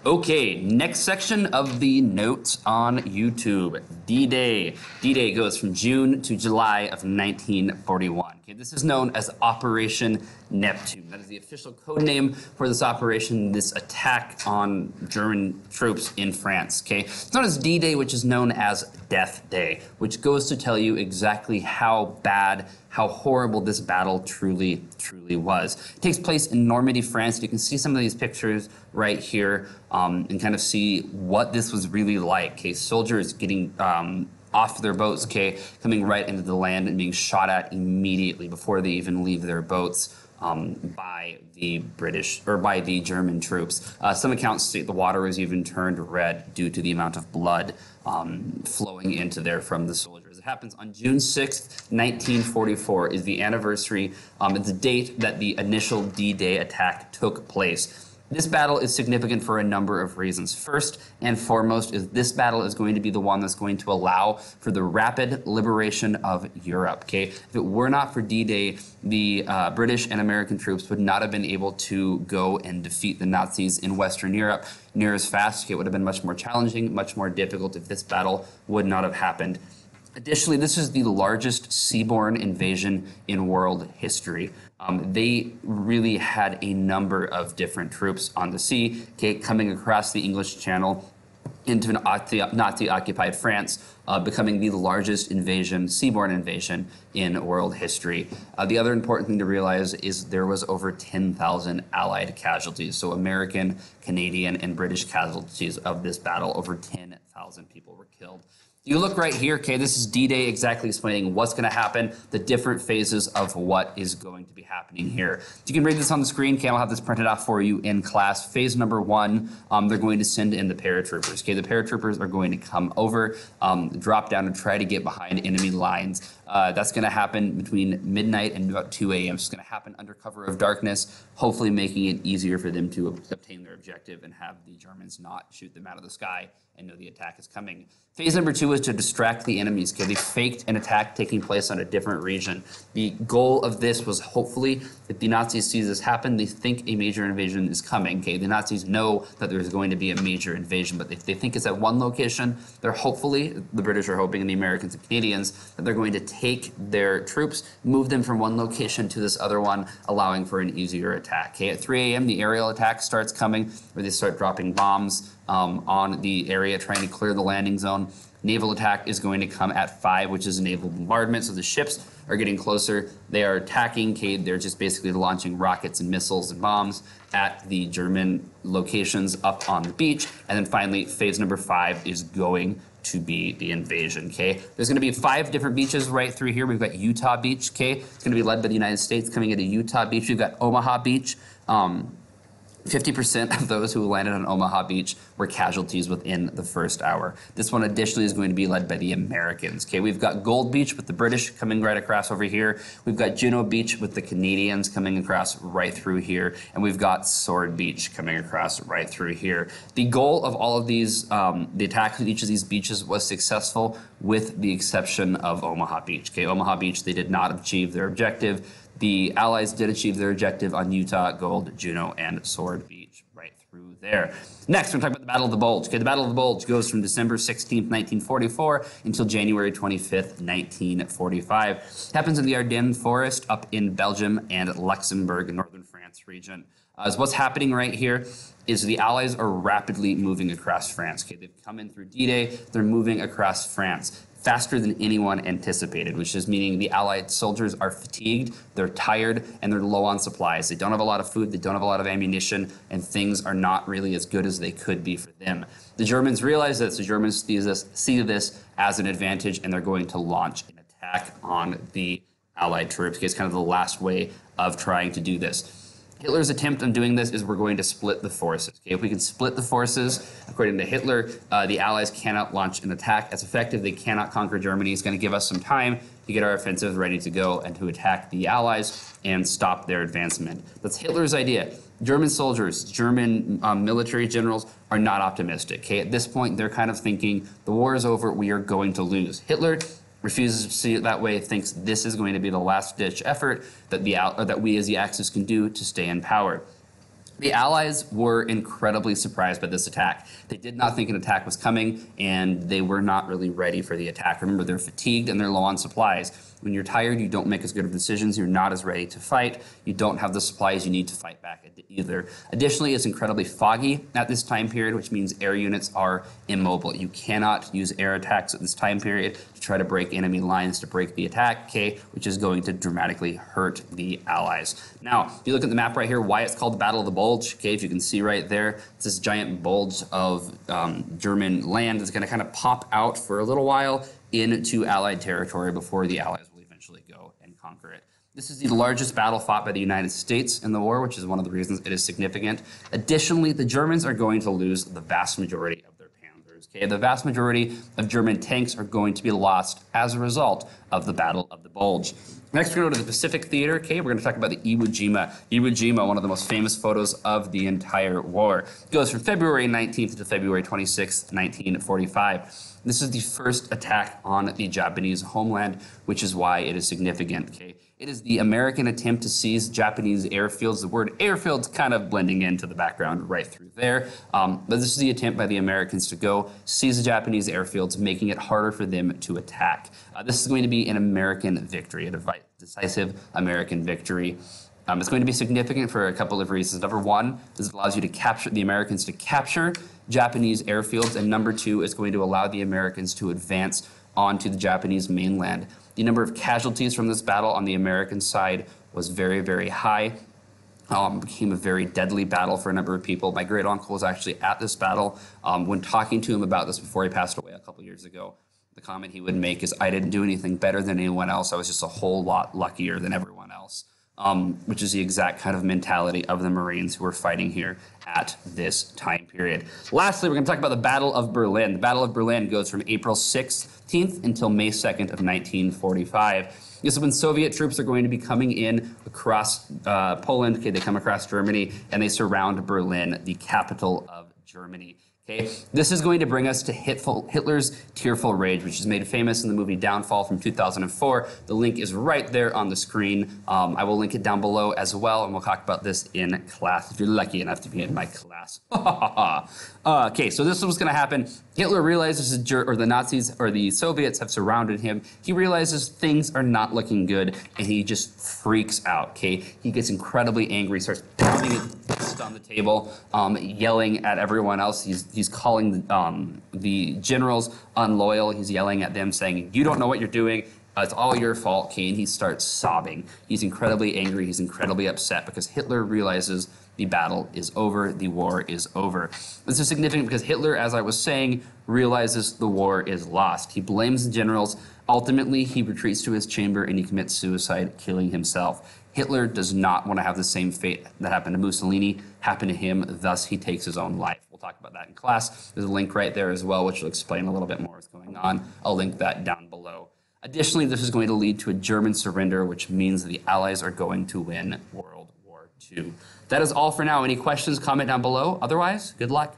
Okay, next section of the notes on YouTube, D-Day. D-Day goes from June to July of 1941. Okay, this is known as Operation Neptune. That is the official code name for this operation, this attack on German troops in France. Okay, it's known as D-Day, which is known as Death Day, which goes to tell you exactly how bad, how horrible this battle truly was. It takes place in Normandy, France. You can see some of these pictures right here and kind of see what this was really like. Okay, soldiers getting off their boats, okay, coming right into the land and being shot at immediately before they even leave their boats by the British or by the German troops. Some accounts state the water was even turned red due to the amount of blood flowing into there from the soldiers. It happens on June 6th, 1944 is the anniversary. It's the date that the initial D-Day attack took place. This battle is significant for a number of reasons. First and foremost is this battle is going to be the one that's going to allow for the rapid liberation of Europe. Okay, if it were not for D-Day, the British and American troops would not have been able to go and defeat the Nazis in Western Europe near as fast. Okay, it would have been much more challenging, much more difficult if this battle would not have happened. Additionally, this is the largest seaborne invasion in world history. They really had a number of different troops on the sea, okay, coming across the English Channel into an Nazi-occupied France, becoming the largest invasion, seaborne invasion in world history. The other important thing to realize is there was over 10,000 Allied casualties, so American, Canadian, and British casualties of this battle. Over 10,000 people were killed. You look right here, okay, this is D-Day exactly explaining what's going to happen, the different phases of what is going to be happening here. You can read this on the screen, okay, I'll have this printed out for you in class. Phase number one, they're going to send in the paratroopers, okay, the paratroopers are going to come over, drop down and try to get behind enemy lines. That's going to happen between midnight and about 2 a.m. It's going to happen under cover of darkness, hopefully making it easier for them to obtain their objective and have the Germans not shoot them out of the sky and know the attack is coming. Phase number two is to distract the enemies. Okay, they faked an attack taking place on a different region. The goal of this was hopefully, if the Nazis see this happen, they think a major invasion is coming. Okay, the Nazis know that there's going to be a major invasion, but if they think it's at one location, they're hopefully, the British are hoping, and the Americans and Canadians, that they're going to take their troops, move them from one location to this other one, allowing for an easier attack. Okay, at 3 a.m., the aerial attack starts coming, where they start dropping bombs on the area, trying to clear the landing zone. Naval attack is going to come at 5, which is a naval bombardment. So the ships are getting closer. They are attacking. Okay, they're just basically launching rockets and missiles and bombs at the German locations up on the beach. And then finally, phase number 5 is going to be the invasion. Okay, there's going to be 5 different beaches right through here. We've got Utah Beach. Okay, it's going to be led by the United States coming into Utah Beach. We've got Omaha Beach. 50% of those who landed on Omaha Beach were casualties within the first hour. This one additionally is going to be led by the Americans. Okay, we've got Gold Beach with the British coming right across over here. We've got Juno Beach with the Canadians coming across right through here. And we've got Sword Beach coming across right through here. The goal of all of these, the attack at each of these beaches was successful with the exception of Omaha Beach. Okay, Omaha Beach, they did not achieve their objective. The Allies did achieve their objective on Utah, Gold, Juno, and Sword Beach right through there. Next, we're going to talk about the Battle of the Bulge. Okay, the Battle of the Bulge goes from December 16th, 1944 until January 25th, 1945. It happens in the Ardennes Forest up in Belgium and Luxembourg, northern France region. So what's happening right here is the Allies are rapidly moving across France. Okay, they've come in through D-Day, they're moving across France faster than anyone anticipated, which is meaning the Allied soldiers are fatigued, they're tired, and they're low on supplies. They don't have a lot of food, they don't have a lot of ammunition, and things are not really as good as they could be for them. The Germans realize this, the Germans see this as an advantage, and they're going to launch an attack on the Allied troops. Okay, it's kind of the last way of trying to do this. Hitler's attempt on doing this is we're going to split the forces. Okay, if we can split the forces, according to Hitler, the Allies cannot launch an attack as effective. They cannot conquer Germany. It's going to give us some time to get our offensive ready to go and to attack the Allies and stop their advancement. That's Hitler's idea. German soldiers, German military generals are not optimistic. Okay, at this point, they're kind of thinking the war is over. We are going to lose. Hitler refuses to see it that way, thinks this is going to be the last-ditch effort that we as the Axis can do to stay in power. The Allies were incredibly surprised by this attack. They did not think an attack was coming, and they were not really ready for the attack. Remember, they're fatigued and they're low on supplies. When you're tired, you don't make as good of decisions. You're not as ready to fight. You don't have the supplies you need to fight back either. Additionally, it's incredibly foggy at this time period, which means air units are immobile. You cannot use air attacks at this time period to try to break enemy lines to break the attack, okay, which is going to dramatically hurt the Allies. Now, if you look at the map right here, why it's called the Battle of the Bulge, okay, if you can see right there, it's this giant bulge of German land that's going to kind of pop out for a little while into Allied territory before the Allies will eventually go and conquer it. This is the largest battle fought by the United States in the war, which is one of the reasons it is significant. Additionally, the Germans are going to lose the vast majority of their Panthers. Okay, the vast majority of German tanks are going to be lost as a result of the Battle of the Bulge. Next, we're going to go to the Pacific Theater. Okay, we're going to talk about the Iwo Jima. Iwo Jima, one of the most famous photos of the entire war. It goes from February 19th to February 26th, 1945. This is the first attack on the Japanese homeland, which is why it is significant. Okay, it is the American attempt to seize Japanese airfields. The word airfield's kind of blending into the background right through there. But this is the attempt by the Americans to go seize the Japanese airfields, making it harder for them to attack. This is going to be an American victory, a decisive American victory. It's going to be significant for a couple of reasons. Number one, this allows you to capture the Americans to capture Japanese airfields, and number two, it's going to allow the Americans to advance onto the Japanese mainland. The number of casualties from this battle on the American side was very, very high. Became a very deadly battle for a number of people. My great uncle was actually at this battle. When talking to him about this before he passed away a couple years ago, the comment he would make is, "I didn't do anything better than anyone else. I was just a whole lot luckier than everyone else." Which is the exact kind of mentality of the Marines who were fighting here at this time period. Lastly, we're going to talk about the Battle of Berlin. The Battle of Berlin goes from April 16th until May 2nd of 1945. This is when Soviet troops are going to be coming in across Poland. Okay, they come across Germany, and they surround Berlin, the capital of Germany. Okay, this is going to bring us to Hitler's tearful rage, which is made famous in the movie Downfall from 2004. The link is right there on the screen. I will link it down below as well, and we'll talk about this in class if you're lucky enough to be in my class. Okay, so this is what's going to happen. Hitler realizes the Nazis or the Soviets have surrounded him. He realizes things are not looking good, and he just freaks out. Okay, he gets incredibly angry, starts pounding his fist on the table, yelling at everyone else. He's calling the generals unloyal. He's yelling at them, saying, "You don't know what you're doing. It's all your fault," okay? And he starts sobbing. He's incredibly angry. He's incredibly upset because Hitler realizes the battle is over. The war is over. This is significant because Hitler, as I was saying, realizes the war is lost. He blames the generals. Ultimately, he retreats to his chamber and he commits suicide, killing himself. Hitler does not want to have the same fate that happened to Mussolini happen to him, thus he takes his own life. We'll talk about that in class. There's a link right there as well, which will explain a little bit more what's going on. I'll link that down below. Additionally, this is going to lead to a German surrender, which means the Allies are going to win World War II. That is all for now. Any questions, comment down below. Otherwise, good luck.